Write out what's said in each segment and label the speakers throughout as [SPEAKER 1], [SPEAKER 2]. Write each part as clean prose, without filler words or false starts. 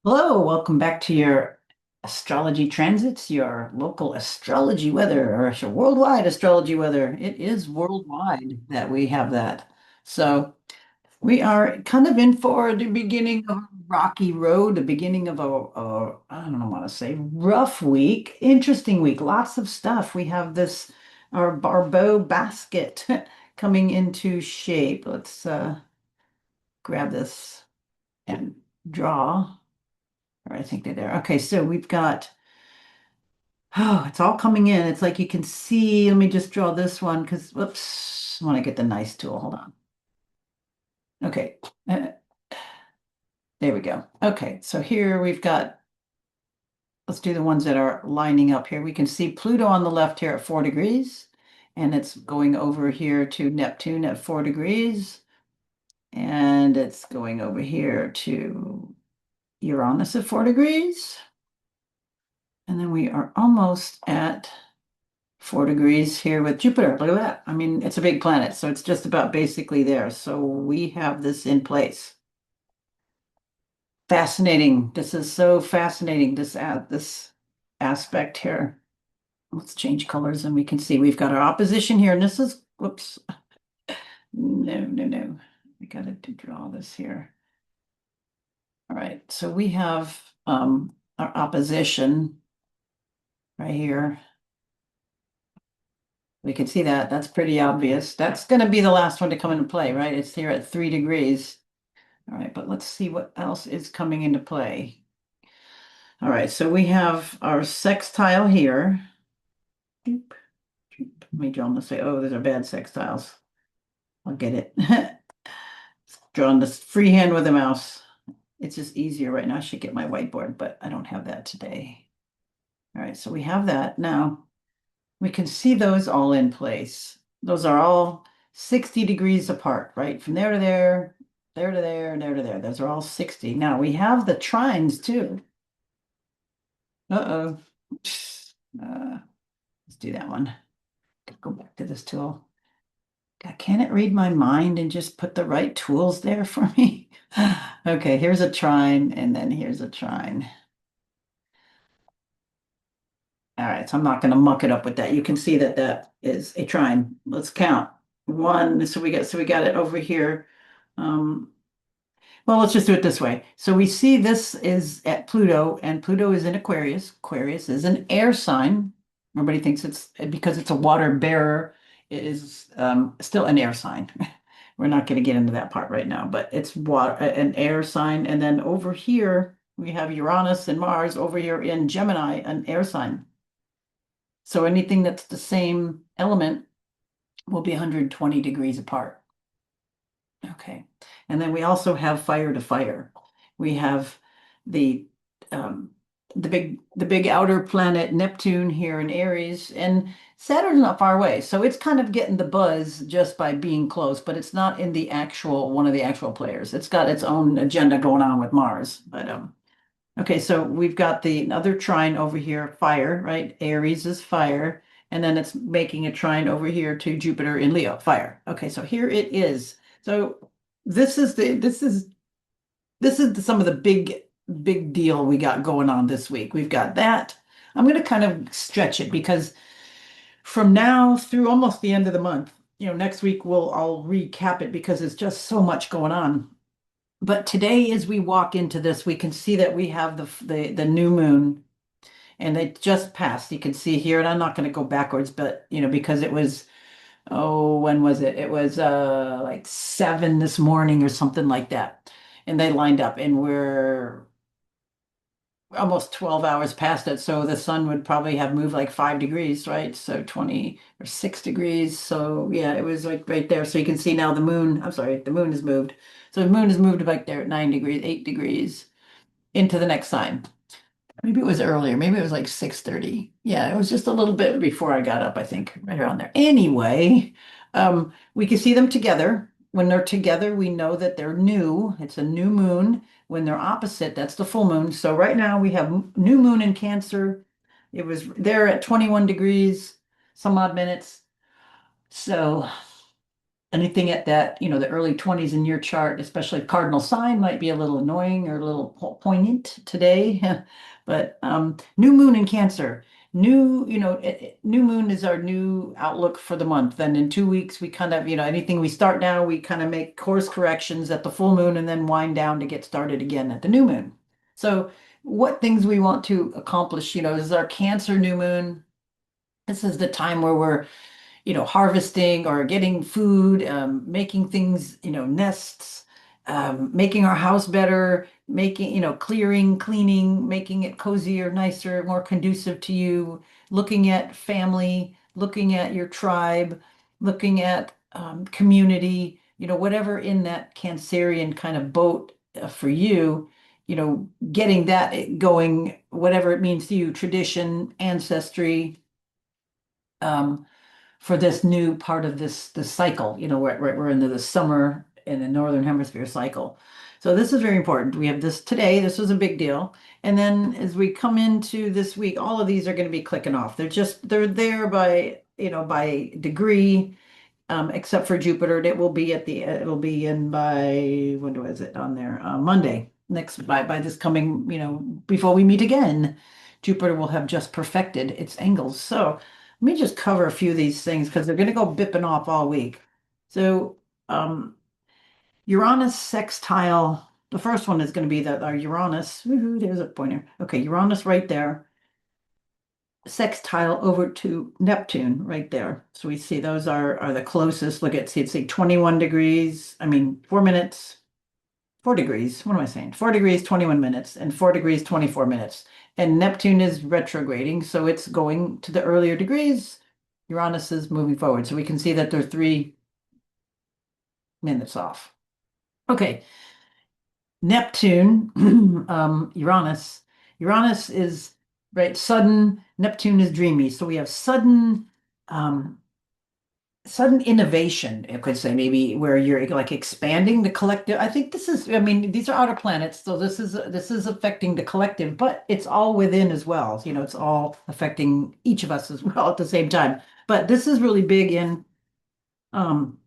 [SPEAKER 1] Hello, welcome back to your astrology transits, your local astrology weather, or your worldwide astrology weather. It is worldwide that we have that. So we are kind of in for the beginning of a rocky road, the beginning of I don't know what to say, rough week, interesting week, lots of stuff. We have this, our bow basket coming into shape. Let's grab this and draw. Or I think they're there. Okay, so we've got, oh, it's all coming in. It's like you can see, let me just draw this one because, whoops, I want to get the nice tool. Hold on. Okay, uh, there we go. Okay, so here we've got, let's do the ones that are lining up here. We can see Pluto on the left here at 4 degrees, and it's going over here to Neptune at 4 degrees, and it's going over here to Uranus at 4 degrees. And then we are almost at 4 degrees here with Jupiter. Look at that. I mean, it's a big planet, so it's just about basically there. So we have this in place. Fascinating. This is so fascinating, this aspect here. Let's change colors and we can see we've got our opposition here. And this is, whoops. No, no, no. We got to draw this here. All right. So we have our opposition right here. We can see that. That's pretty obvious. That's going to be the last one to come into play, right? It's here at 3 degrees. All right, but let's see what else is coming into play. All right, so we have our sextile here. Doop, doop. Let me draw them and say, oh, those are bad sextiles. I'll get it. Drawing this freehand with a mouse. It's just easier right now. I should get my whiteboard, but I don't have that today. All right, so we have that. Now we can see those all in place. Those are all 60 degrees apart, right? From there to there, there to there, there to there. Those are all 60. Now we have the trines too. Uh-oh. Let's do that one. Go back to this tool. God, can it read my mind and just put the right tools there for me? Okay, here's a trine, and then here's a trine. All right, so I'm not going to muck it up with that. You can see that that is a trine. Let's count. One, so we got it over here. Um, well, let's just do it this way. So we see this is at Pluto, and Pluto is in Aquarius. Aquarius is an air sign. Everybody thinks it's because it's a water bearer, it is still an air sign. We're not going to get into that part right now, but it's water, an air sign. And then over here, we have Uranus and Mars over here in Gemini, an air sign. So anything that's the same element will be 120 degrees apart. Okay. And then we also have fire to fire. We have the um, the big outer planet Neptune here in Aries, and Saturn's not far away. So it's kind of getting the buzz just by being close, but it's not in the actual one of the actual players. It's got its own agenda going on with Mars. But okay, so we've got the other trine over here, fire, right? Aries is fire, and then it's making a trine over here to Jupiter in Leo, fire. Okay, so here it is. So this is some of the big deal we got going on this week. We've got that. I'm going to kind of stretch it because from now through almost the end of the month, next week I'll recap it because there's just so much going on. But today, as we walk into this, we can see that we have the new moon, and it just passed. You can see here, and I'm not going to go backwards, but because it was, oh, when was it? It was like 7 this morning or something like that. And they lined up, and we're almost 12 hours past it. So the sun would probably have moved like 5 degrees, right? So 20 or 6 degrees. So yeah, it was like right there. So you can see now the moon, I'm sorry, the moon has moved. So the moon has moved like there at 9 degrees, 8 degrees into the next sign. Maybe it was earlier. Maybe it was like 6:30. Yeah, it was just a little bit before I got up, I think, right around there. Anyway, we can see them together. When they're together, we know that they're new. It's a new moon. When they're opposite, that's the full moon. So right now we have new moon in Cancer. It was there at 21 degrees, some odd minutes. So anything at that, the early 20s in your chart, especially cardinal sign, might be a little annoying or a little poignant today. But new moon in Cancer, new moon is our new outlook for the month. And in 2 weeks, we kind of, anything we start now, we kind of make course corrections at the full moon and then wind down to get started again at the new moon. So, what things we want to accomplish, is our Cancer new moon. This is the time where we're harvesting or getting food, making things, nests, making our house better, making, clearing, cleaning, making it cozier, nicer, more conducive to you, looking at family, looking at your tribe, looking at community, whatever in that Cancerian kind of boat for you, getting that going, whatever it means to you, tradition, ancestry. Um, for this new part of this cycle. We're into the summer in the northern hemisphere cycle. So this is very important. We have this today. This was a big deal. And then as we come into this week, all of these are going to be clicking off. They're there by degree, except for Jupiter. It will be in by, when was it on there? Monday. Next, by this coming, before we meet again, Jupiter will have just perfected its angles. So let me just cover a few of these things because they're going to go bipping off all week. So, Uranus sextile, the first one is going to be our Uranus. Woohoo, there's a pointer. Okay, Uranus right there, sextile over to Neptune right there. So we see those are the closest. Look at, see, it's like 21 degrees. I mean, 4 minutes, 4 degrees. What am I saying? 4 degrees, 21 minutes, and 4 degrees, 24 minutes. And Neptune is retrograding, so it's going to the earlier degrees. Uranus is moving forward. So we can see that they're 3 minutes off. Okay, Neptune, Uranus. Uranus is right, sudden. Neptune is dreamy. So we have um, sudden innovation, I could say, maybe where you're like expanding the collective. I think this is, I mean, these are outer planets, so this is affecting the collective, but it's all within as well. It's all affecting each of us as well at the same time. But this is really big in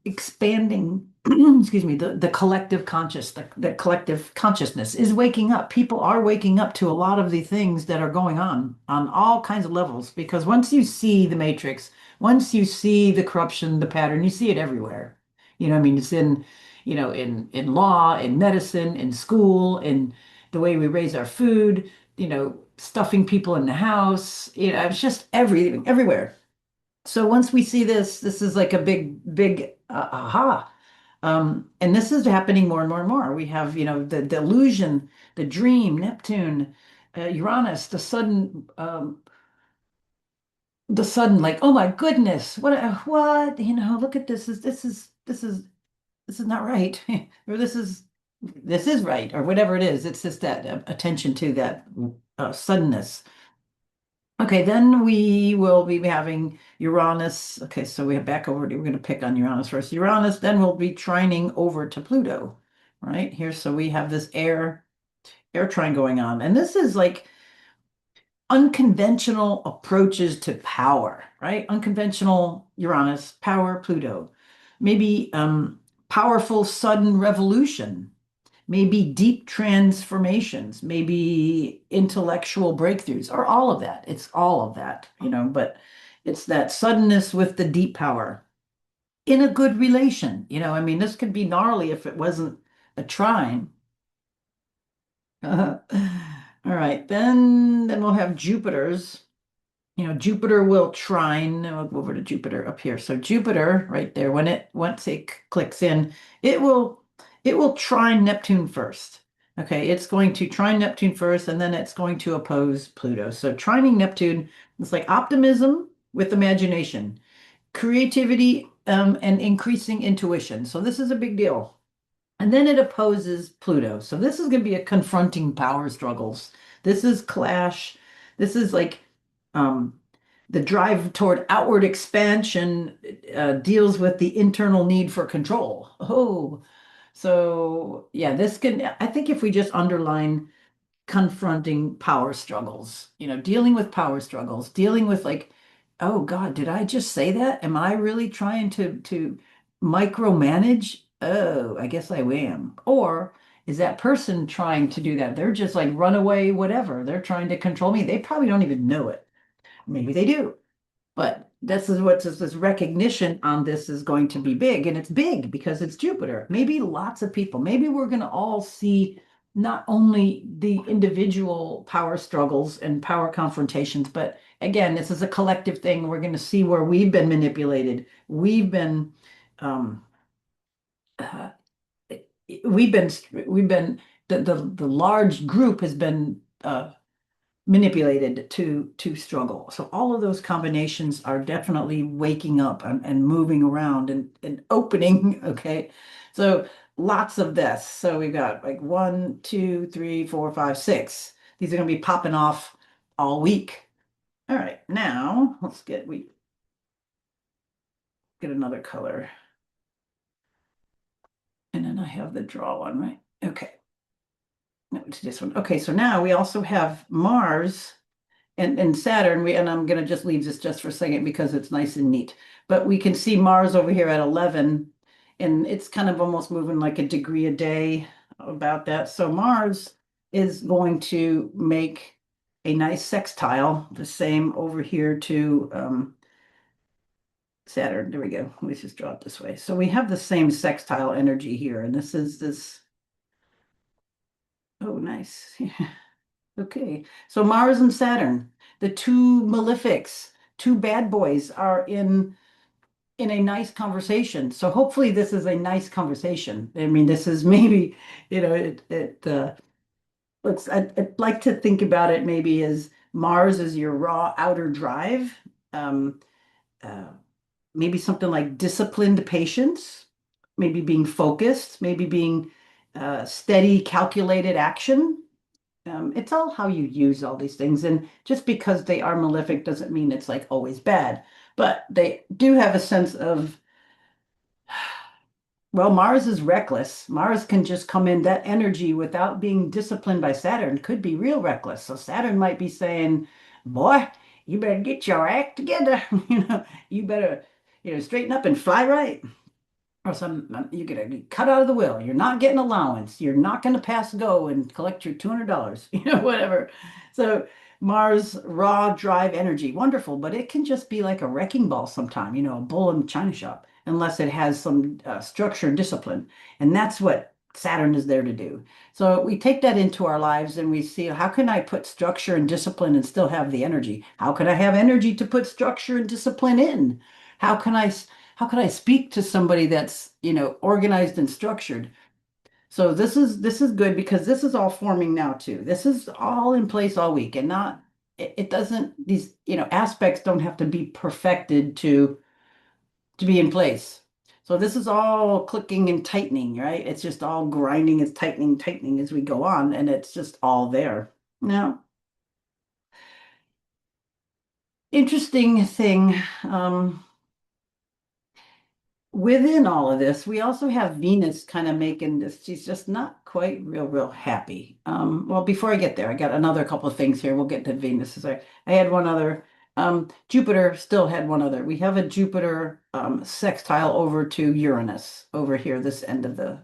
[SPEAKER 1] expanding, excuse me, the collective the collective consciousness is waking up. People are waking up to a lot of the things that are going on all kinds of levels. Because once you see the matrix, once you see the corruption, the pattern, you see it everywhere. I mean, it's in law, in medicine, in school, in the way we raise our food, stuffing people in the house. It's just everything, everywhere. So once we see this is like a big aha. And this is happening more and more and more. We have, the illusion, the dream, Neptune, Uranus, the sudden, like, oh my goodness, what, look at this. This is not right, or this is right, or whatever it is. It's just that attention to that suddenness. Okay, then we will be having Uranus. Okay, so we have back over. We're going to pick on Uranus first. Uranus, then we'll be trining over to Pluto, right here. So we have this air trine going on, and this is like unconventional approaches to power, right? Unconventional Uranus, power, Pluto, maybe powerful sudden revolution, maybe deep transformations, maybe intellectual breakthroughs, or all of that. It's all of that, but it's that suddenness with the deep power in a good relation. I mean, this could be gnarly if it wasn't a trine. All right, then we'll have Jupiter's. Jupiter will trine. I'll go over to Jupiter up here. So Jupiter, right there, once it clicks in, it will trine Neptune first. Okay, it's going to trine Neptune first, and then it's going to oppose Pluto. So trining Neptune is like optimism with imagination, creativity, and increasing intuition. So this is a big deal. And then it opposes Pluto. So this is going to be a confronting power struggles. This is clash. This is like um, the drive toward outward expansion deals with the internal need for control. Oh, so yeah, this can, I think if we just underline confronting power struggles, dealing with power struggles, dealing with like, oh God, did I just say that? Am I really trying to Micromanage? Oh, I guess I am. Or is that person trying to do that? They're just like runaway, whatever. They're trying to control me. They probably don't even know it. Maybe they do. But this is what this recognition on this is going to be big, and it's big because it's Jupiter. Maybe lots of people, maybe we're going to all see not only the individual power struggles and power confrontations, but again, this is a collective thing. We're going to see where we've been manipulated. Um, uh, we've been, we've been, the large group has been manipulated to struggle. So all of those combinations are definitely waking up and moving around and opening. Okay. So lots of this. So we've got like one, two, three, four, five, six. These are going to be popping off all week. All right. Now we get another color. And then I have the draw one, right? Okay. No, it's this one. Okay. So now we also have Mars and Saturn, and I'm going to just leave this just for a second because it's nice and neat. But we can see Mars over here at 11, and it's kind of almost moving like a degree a day about that. So Mars is going to make a nice sextile, the same over here to Saturn. There we go. Let's just draw it this way. So we have the same sextile energy here, and this is this. Oh, nice. Okay, so Mars and Saturn, the two malefics, two bad boys, are in a nice conversation. So hopefully this is a nice conversation. I mean, this is maybe, I'd like to think about it maybe as Mars is your raw outer drive. Um, uh, Maybe something like disciplined patience, maybe being focused, maybe being steady, calculated action. It's all how you use all these things. And just because they are malefic doesn't mean it's like always bad. But they do have a sense of, well, Mars is reckless. Mars can just come in that energy without being disciplined by Saturn, could be real reckless. So Saturn might be saying, boy, you better get your act together. You better, straighten up and fly right. Or you're gonna be cut out of the will. You're not getting allowance. You're not gonna pass go and collect your $200, whatever. So Mars raw drive energy, wonderful, but it can just be like a wrecking ball sometime, a bull in a china shop, unless it has some structure and discipline. And that's what Saturn is there to do. So we take that into our lives and we see how can I put structure and discipline and still have the energy? How can I have energy to put structure and discipline in? How can I how can I speak to somebody that's, organized and structured? So this is good because this is all forming now too. This is all in place all week and not it doesn't these, aspects don't have to be perfected to be in place. So this is all clicking and tightening, right? It's just all grinding, it's tightening, tightening as we go on, and it's just all there. Now, interesting thing. Within all of this, we also have Venus kind of making this. She's just not quite real happy. Well, before I get there, I got another couple of things here. We'll get to Venus. I had one other. Jupiter still had one other. We have a Jupiter sextile over to Uranus over here, this end of the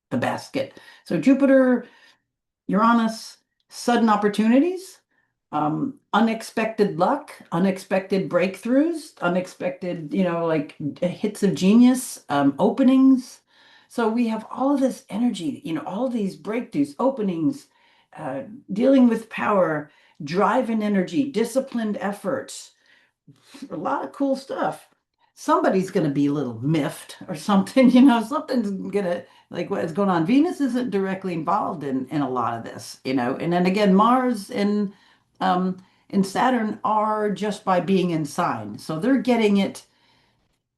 [SPEAKER 1] basket. So Jupiter Uranus, sudden opportunities, unexpected luck, unexpected breakthroughs, unexpected, like hits of genius, openings. So we have all of this energy, all of these breakthroughs, openings, uh, dealing with power, drive and energy, disciplined efforts, a lot of cool stuff. Somebody's going to be a little miffed or something, something's going to like what's going on. Venus isn't directly involved in a lot of this, and then again, Mars um, and Saturn are just by being in sign. So they're getting it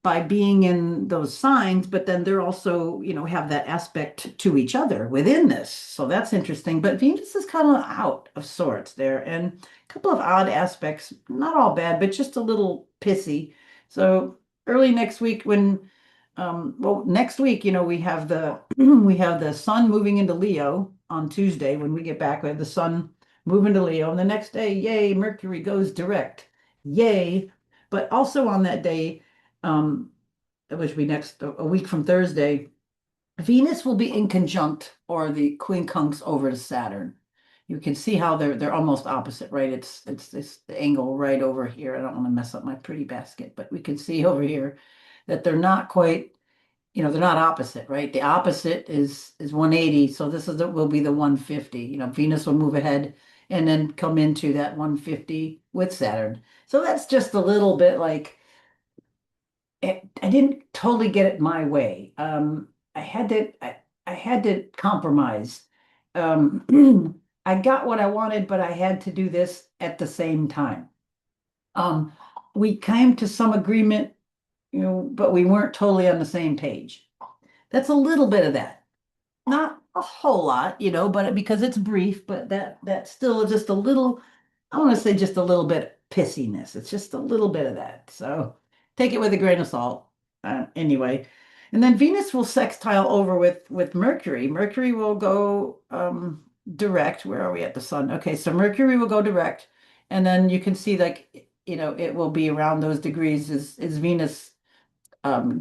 [SPEAKER 1] by being in those signs, but then they're also, have that aspect to each other within this. So that's interesting. But Venus is kind of out of sorts there, and a couple of odd aspects, not all bad, but just a little pissy. So early next week well, next week, we have the we have the sun moving into Leo on Tuesday. When we get back, we have the sun moving to Leo, and the next day, yay, Mercury goes direct. Yay. But also on that day, um, which will be next a week from Thursday, Venus will be in conjunct or the quincunx over to Saturn. You can see how they're almost opposite, right? It's this the angle right over here. I don't want to mess up my pretty basket, but we can see over here that they're not quite, they're not opposite, right? The opposite is 180, so this is will be the 150. Venus will move ahead and then come into that 150 with Saturn. So that's just a little bit like I didn't totally get it my way. I had to compromise. I got what I wanted, but I had to do this at the same time. Um, we came to some agreement, but we weren't totally on the same page. That's a little bit of that. Not a whole lot, but because it's brief, but that's still just a little, I want to say just a little bit pissiness. It's just a little bit of that. So take it with a grain of salt. Anyway. And then Venus will sextile over with Mercury. Mercury will go direct. Where are we at the sun? Okay, so Mercury will go direct. And then you can see like, it will be around those degrees as Venus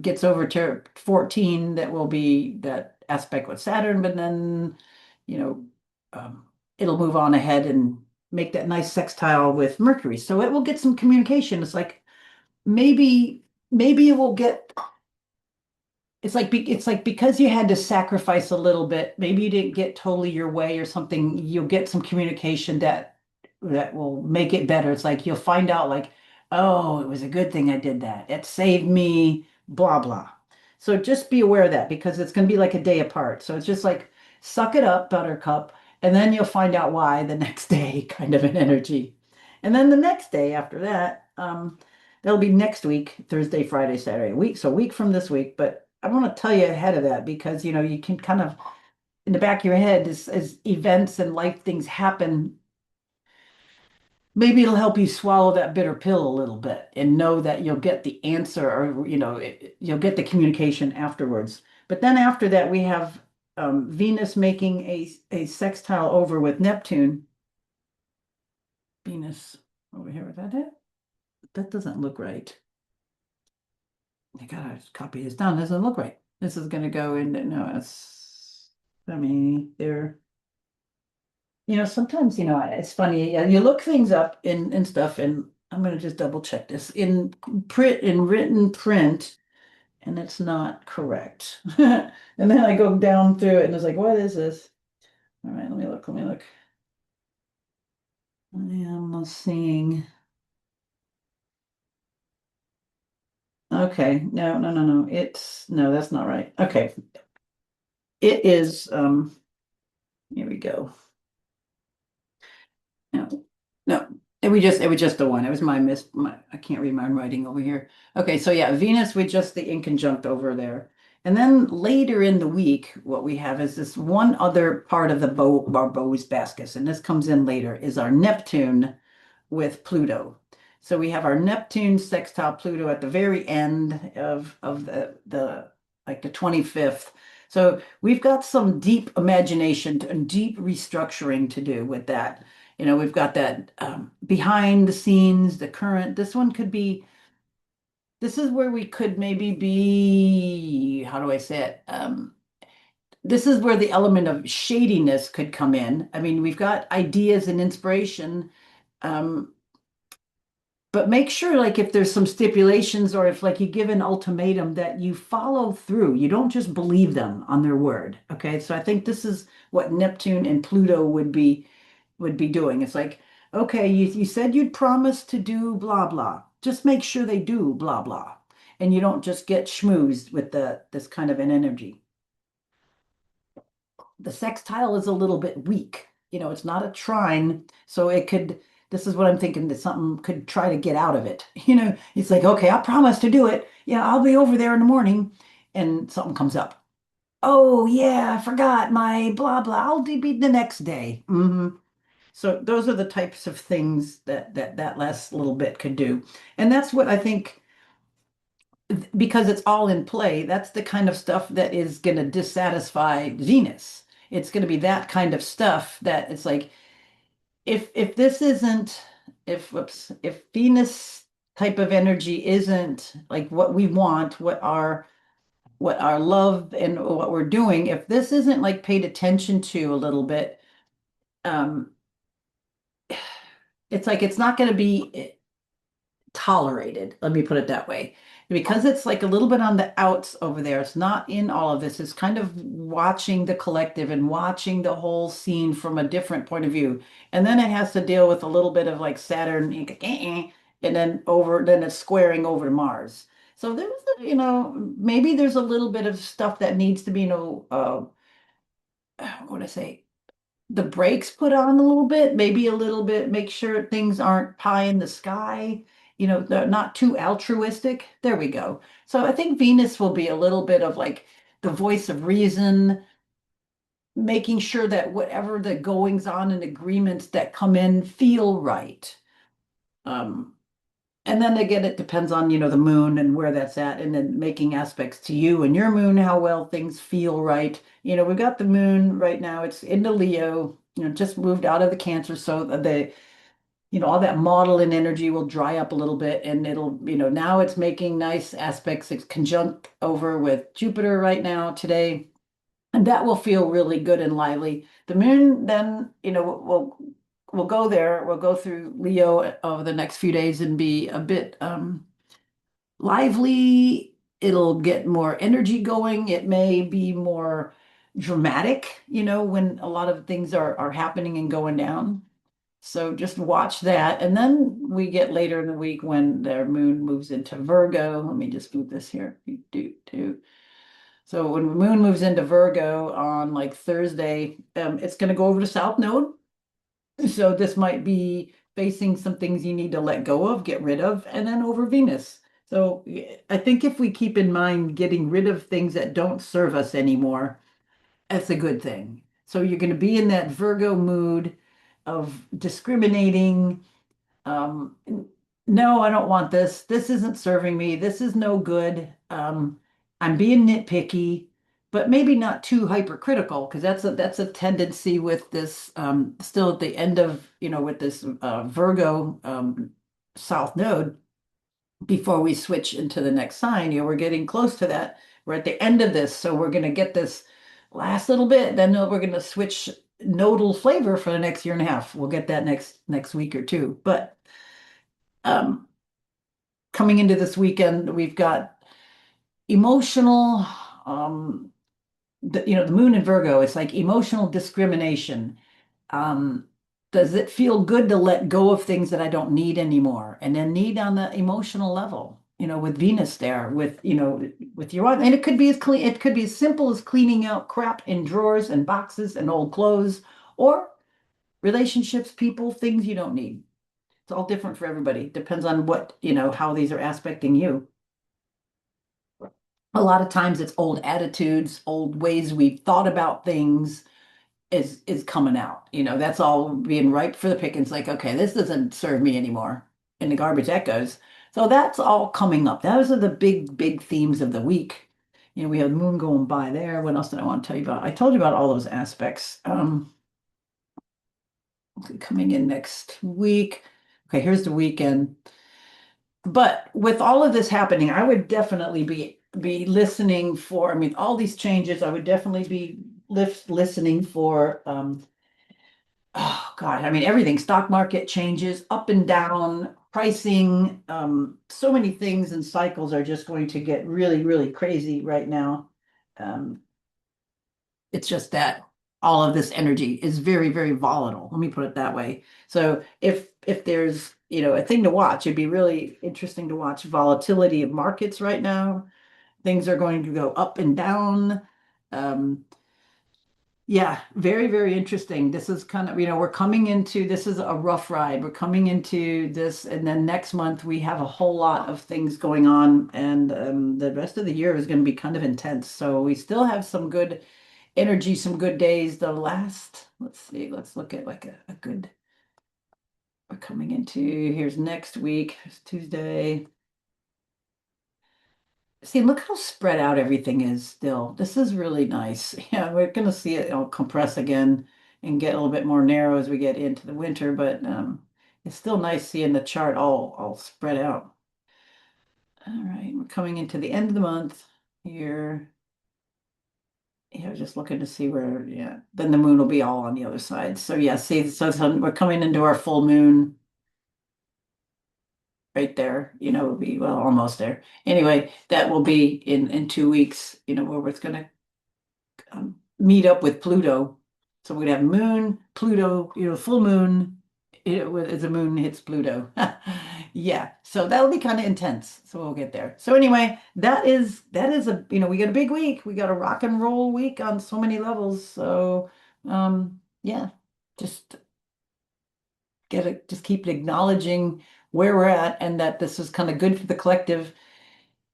[SPEAKER 1] gets over to 14, that will be that aspect with Saturn, but then, you know, it'll move on ahead and make that nice sextile with Mercury. So it will get some communication. It's like maybe it will get it's like because you had to sacrifice a little bit, maybe you didn't get totally your way or something, you'll get some communication that will make it better. It's like you'll find out like, oh, it was a good thing I did that. It saved me, blah blah. So just be aware of that because it's going to be like a day apart. So it's just like suck it up, buttercup, and then you'll find out why the next day kind of an energy. And then the next day after that, that'll be next week, Thursday, Friday, Saturday, week. So a week from this week. But I want to tell you ahead of that because you can kind of in the back of your head as events and life things happen, maybe it'll help you swallow that bitter pill a little bit and know that you'll get the answer or you'll get the communication afterwards. But then after that, we have Venus making a sextile over with Neptune. Venus over here, is that it? That doesn't look right. I gotta copy this down. Doesn't look right. This is gonna go in. No, I mean, sometimes, it's funny. You look things up in stuff, and I'm gonna just double check this in written print, and it's not correct. And then I go down through it, and it's like, what is this? All right, let me look. Let me look. I am seeing. Okay, no, no, no, no. No, that's not right. Okay, it is. Here we go. No, no. It was just the one. It was I can't read my writing over here. Okay, so yeah, Venus with just the inconjunct over there. And then later in the week, what we have is this one other part of the our Bose basket, and this comes in later, is our Neptune with Pluto. So we have our Neptune sextile Pluto at the very end of the like the 25th. So we've got some deep imagination and deep restructuring to do with that. We've got that behind the scenes, the current. This is where we could maybe be, how do I say it? This is where the element of shadiness could come in. I mean, we've got ideas and inspiration, um, but make sure, like, if there's some stipulations or if, like, you give an ultimatum that you follow through. You don't just believe them on their word. Okay, so I think this is what Neptune and Pluto would be doing. It's like, okay, you said you'd promise to do blah blah. Just make sure they do blah blah, and you don't just get schmoozed with this kind of an energy. The sextile is a little bit weak. It's not a trine, so it could. This is what I'm thinking that something could try to get out of it. It's like, okay, I promise to do it. Yeah, I'll be over there in the morning, and something comes up. Oh yeah, I forgot my blah blah. I'll be the next day. So those are the types of things that last little bit could do. And that's what I think, because it's all in play, that's the kind of stuff that is going to dissatisfy Venus. It's going to be that kind of stuff that it's like, if this isn't, if Venus type of energy isn't like what we want, what our love and what we're doing, if this isn't like paid attention to a little bit, um, it's like it's not going to be tolerated. Let me put it that way. Because it's like a little bit on the outs over there. It's not in all of this. It's kind of watching the collective and watching the whole scene from a different point of view. And then it has to deal with a little bit of like Saturn, and then it's squaring over to Mars. So maybe there's a little bit of stuff that needs to be, what do I say? The brakes put on a little bit, maybe a little bit, make sure things aren't pie in the sky, they're not too altruistic. There we go. So I think Venus will be a little bit of like the voice of reason, making sure that whatever the goings on and agreements that come in feel right. Um, and then again, it depends on, the moon and where that's at, and then making aspects to you and your moon, how well things feel right. We've got the moon right now, it's into Leo, just moved out of the Cancer. So all that model and energy will dry up a little bit, and it'll, now it's making nice aspects. It's conjunct over with Jupiter right now today, and that will feel really good and lively. The moon then, we'll go there. We'll go through Leo over the next few days and be a bit lively. It'll get more energy going. It may be more dramatic, when a lot of things are happening and going down. So just watch that. And then we get later in the week when their moon moves into Virgo. Let me just move this here. So when the moon moves into Virgo on like Thursday, it's going to go over to South Node. So this might be facing some things you need to let go of, get rid of, and then over Venus. So I think if we keep in mind getting rid of things that don't serve us anymore, that's a good thing. So you're going to be in that Virgo mood of discriminating. Um, no, I don't want this. This isn't serving me. This is no good. I'm being nitpicky, but maybe not too hypercritical, because that's a tendency with this, still at the end of, with this Virgo South Node before we switch into the next sign. We're getting close to that. We're at the end of this, so we're going to get this last little bit. Then we're going to switch nodal flavor for the next year and a half. We'll get that next week or two. But um, coming into this weekend, we've got emotional. Um, the moon in Virgo. It's like emotional discrimination. Um, does it feel good to let go of things that I don't need anymore? And then need on the emotional level, with Venus there, with Uranus. And it could be it could be as simple as cleaning out crap in drawers and boxes and old clothes, or relationships, people, things you don't need. It's all different for everybody. Depends on what, how these are aspecting you. A lot of times it's old attitudes, old ways we've thought about things is coming out. That's all being ripe for the pickings. Like, okay, this doesn't serve me anymore. In the garbage that goes. So that's all coming up. Those are the big themes of the week. We have the moon going by there. What else did I want to tell you about? I told you about all those aspects. Coming in next week. Okay, here's the weekend. But with all of this happening, I would definitely be listening for, I mean, all these changes, I would definitely be listening for oh God, I mean everything, stock market changes up and down, pricing, so many things and cycles are just going to get really, really crazy right now. Um, it's just that all of this energy is very, very volatile. Let me put it that way. So if there's, a thing to watch, it'd be really interesting to watch volatility of markets right now. Things are going to go up and down. Yeah, very, very interesting. This is kind of, we're coming into, this is a rough ride. We're coming into this, and then next month we have a whole lot of things going on, and the rest of the year is going to be kind of intense. So we still have some good energy, some good days. Let's see, let's look at like a good, we're coming into, here's next week, it's Tuesday. See, look how spread out everything is still. This is really nice. Yeah, we're going to see it compress again and get a little bit more narrow as we get into the winter, but it's still nice seeing the chart all spread out. All right, we're coming into the end of the month here. Yeah, just looking to see where, yeah, then the moon will be all on the other side. So yeah, see, we're coming into our full moon right there, we'll be, well, almost there. Anyway, that will be in 2 weeks, where it's gonna meet up with Pluto. So we'd have moon, Pluto, full moon, as the moon hits Pluto. Yeah, so that'll be kind of intense. So we'll get there. So anyway, that is a, we got a big week. We got a rock and roll week on so many levels. So yeah, just just keep acknowledging where we're at and that this is kind of good for the collective.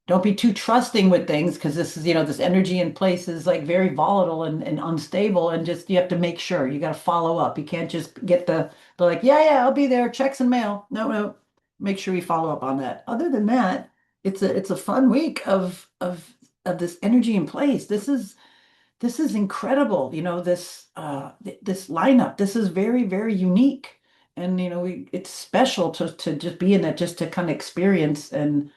[SPEAKER 1] Don't be too trusting with things because this is, this energy in place is like very volatile and unstable, and just you have to make sure you got to follow up. You can't just get the like, yeah, yeah, I'll be there, checks and mail. No, no. Make sure we follow up on that. Other than that, it's a fun week of this energy in place. This is incredible. This lineup. This is very, very unique. And it's special to just be in it, just to kind of experience and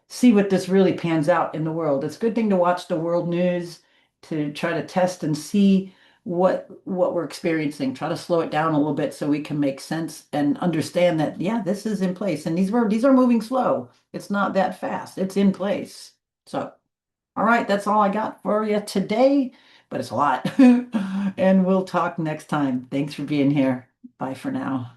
[SPEAKER 1] see what this really pans out in the world. It's a good thing to watch the world news to try to test and see what we're experiencing. Try to slow it down a little bit so we can make sense and understand that, yeah, this is in place. And these are moving slow. It's not that fast. It's in place. So, all right, that's all I got for you today, but it's a lot. And we'll talk next time. Thanks for being here. Bye for now.